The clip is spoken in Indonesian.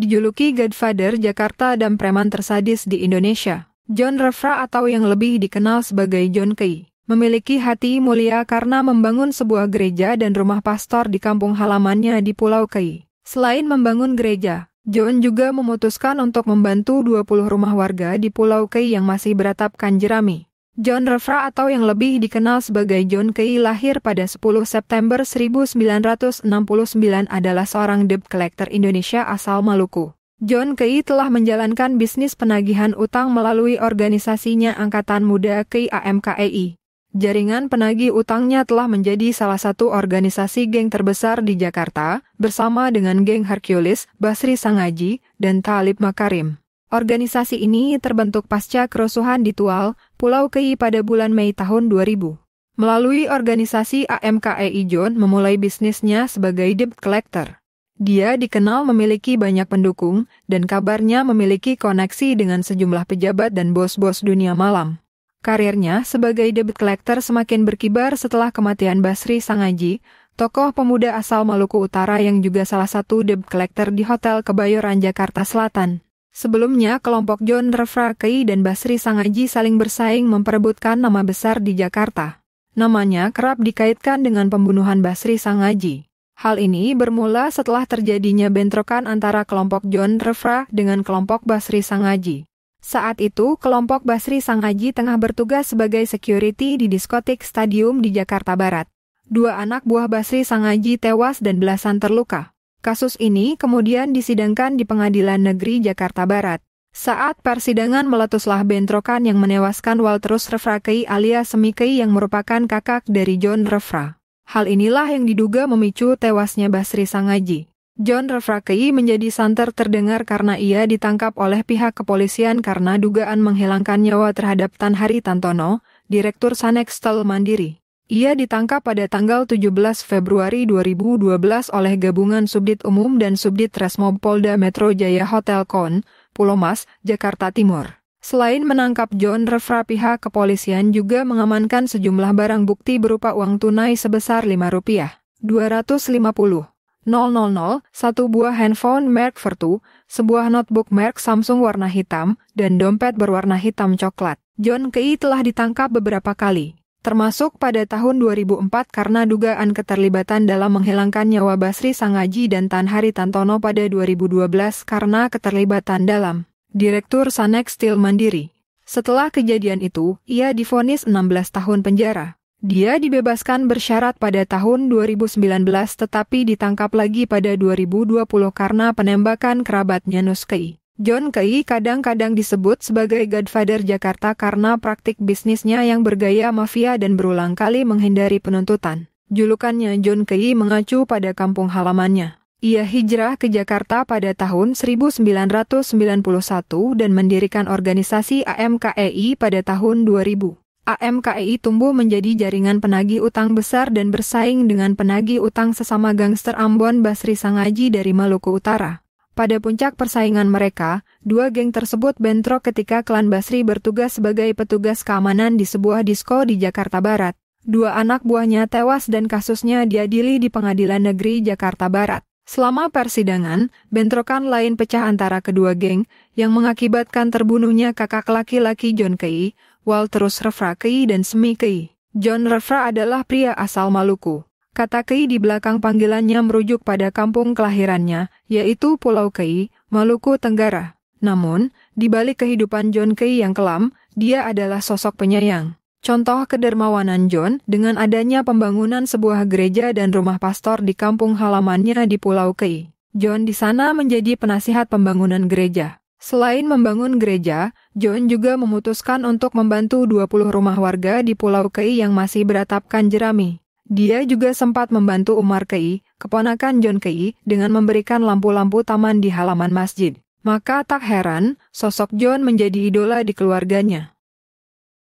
Dijuluki Godfather Jakarta dan preman tersadis di Indonesia, John Refra atau yang lebih dikenal sebagai John Key, memiliki hati mulia karena membangun sebuah gereja dan rumah pastor di kampung halamannya di Pulau Key. Selain membangun gereja, John juga memutuskan untuk membantu 20 rumah warga di Pulau Key yang masih beratapkan jerami. John Refra atau yang lebih dikenal sebagai John Key lahir pada 10 September 1969 adalah seorang debt collector Indonesia asal Maluku. John Key telah menjalankan bisnis penagihan utang melalui organisasinya Angkatan Muda Key AMKEI. Jaringan penagih utangnya telah menjadi salah satu organisasi geng terbesar di Jakarta, bersama dengan geng Hercules, Basri Sangaji, dan Talib Makarim. Organisasi ini terbentuk pasca kerusuhan di Tual, Pulau Key pada bulan Mei tahun 2000. Melalui organisasi AMKEI, John memulai bisnisnya sebagai debt collector. Dia dikenal memiliki banyak pendukung, dan kabarnya memiliki koneksi dengan sejumlah pejabat dan bos-bos dunia malam. Karirnya sebagai debt collector semakin berkibar setelah kematian Basri Sangaji, tokoh pemuda asal Maluku Utara yang juga salah satu debt collector di Hotel Kebayoran Jakarta Selatan. Sebelumnya, kelompok John Refra Key dan Basri Sangaji saling bersaing memperebutkan nama besar di Jakarta. Namanya kerap dikaitkan dengan pembunuhan Basri Sangaji. Hal ini bermula setelah terjadinya bentrokan antara kelompok John Refra dengan kelompok Basri Sangaji. Saat itu, kelompok Basri Sangaji tengah bertugas sebagai security di diskotik Stadium di Jakarta Barat. 2 anak buah Basri Sangaji tewas dan belasan terluka. Kasus ini kemudian disidangkan di Pengadilan Negeri Jakarta Barat. Saat persidangan meletuslah bentrokan yang menewaskan Walterus Refra Key alias Semi Key yang merupakan kakak dari John Refra. Hal inilah yang diduga memicu tewasnya Basri Sangaji. John Refra Key menjadi santer terdengar karena ia ditangkap oleh pihak kepolisian karena dugaan menghilangkan nyawa terhadap Tan Hari Tantono, Direktur Sanextel Mandiri. Ia ditangkap pada tanggal 17 Februari 2012 oleh Gabungan Subdit Umum dan Subdit Resmob Polda Metro Jaya Hotel Kon, Pulau Mas, Jakarta Timur. Selain menangkap John Refra, pihak kepolisian juga mengamankan sejumlah barang bukti berupa uang tunai sebesar Rp5.250.000, satu buah handphone merek Vertu, sebuah notebook merek Samsung warna hitam, dan dompet berwarna hitam coklat. John Key telah ditangkap beberapa kali, termasuk pada tahun 2004 karena dugaan keterlibatan dalam menghilangkan nyawa Basri Sangaji dan Tan Hari Tantono pada 2012 karena keterlibatan dalam Direktur Sanextel Mandiri. Setelah kejadian itu, ia divonis 16 tahun penjara. Dia dibebaskan bersyarat pada tahun 2019 tetapi ditangkap lagi pada 2020 karena penembakan kerabatnya Nus Key. John Key kadang-kadang disebut sebagai Godfather Jakarta karena praktik bisnisnya yang bergaya mafia dan berulang kali menghindari penuntutan. Julukannya John Key mengacu pada kampung halamannya. Ia hijrah ke Jakarta pada tahun 1991 dan mendirikan organisasi AMKEI pada tahun 2000. AMKEI tumbuh menjadi jaringan penagih utang besar dan bersaing dengan penagih utang sesama gangster Ambon Basri Sangaji dari Maluku Utara. Pada puncak persaingan mereka, 2 geng tersebut bentrok ketika klan Basri bertugas sebagai petugas keamanan di sebuah disko di Jakarta Barat. 2 anak buahnya tewas dan kasusnya diadili di Pengadilan Negeri Jakarta Barat. Selama persidangan, bentrokan lain pecah antara kedua geng, yang mengakibatkan terbunuhnya kakak laki-laki John Key, Walterus Refra Key dan Semi Key. John Refra adalah pria asal Maluku. Kata Key di belakang panggilannya merujuk pada kampung kelahirannya, yaitu Pulau Key, Maluku Tenggara. Namun, di balik kehidupan John Key yang kelam, dia adalah sosok penyayang. Contoh kedermawanan John dengan adanya pembangunan sebuah gereja dan rumah pastor di kampung halamannya di Pulau Key. John di sana menjadi penasihat pembangunan gereja. Selain membangun gereja, John juga memutuskan untuk membantu 20 rumah warga di Pulau Key yang masih beratapkan jerami. Dia juga sempat membantu Umar Key, keponakan John Key, dengan memberikan lampu-lampu taman di halaman masjid. Maka tak heran, sosok John menjadi idola di keluarganya.